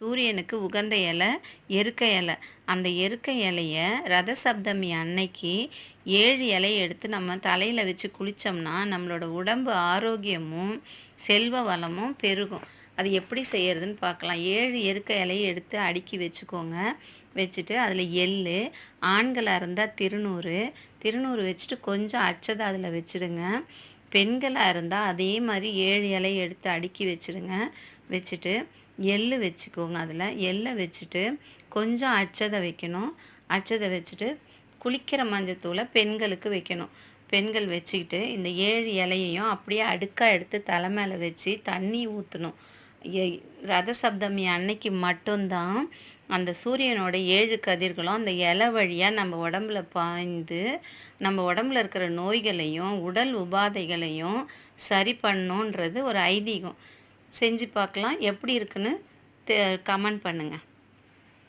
சூரியனுக்கு உகந்த இலை எருக்க இலை. அந்த எருக்க இலைய ரத சப்தமி அன்னைக்கு 7 இலைய எடுத்து நம்ம தலையில வச்சு குளிச்சோம்னா, நம்மளோட உடம்பு ஆரோக்கியமும், செல்வ வளமும் பெருகும். அது எப்படி செய்யறதுன்னு பார்க்கலாம். 7 எருக்க இலைய எடுத்து அடுக்கி வச்சுக்கோங்க. வச்சுட்டு அதில எள்ளு, ஆண்களா இருந்தா திருநூறு, திருநூறு வச்சுட்டு கொஞ்சம் அட்சத அதில வச்சுடுங்க. பெண்களா இருந்தா அதே மாரி 7 இலைய எடுத்து அடுக்கி வச்சுடுங்க. வச்சுட்டு எள்ளு வச்சுக்கோங்க. அதில் எள்ளை வச்சுட்டு கொஞ்சம் அட்சதை வைக்கணும். அட்சதை வச்சுட்டு குளிக்கிற மஞ்சத்தூளை பெண்களுக்கு வைக்கணும். பெண்கள் வச்சுக்கிட்டு இந்த 7 இலையையும் அப்படியே அடுக்காக எடுத்து தலை மேலே வச்சு தண்ணி ஊற்றணும். ரத சப்தமி அன்னைக்கு மட்டும்தான் அந்த சூரியனோட 7 கதிர்களும் அந்த இலை வழியாக நம்ம உடம்புல பாய்ந்து நம்ம உடம்புல இருக்கிற நோய்களையும் உடல் உபாதைகளையும் சரி பண்ணணுன்றது ஒரு ஐதீகம். செஞ்சு பார்க்கலாம். எப்படி இருக்குன்னு கமெண்ட் பண்ணுங்கள்.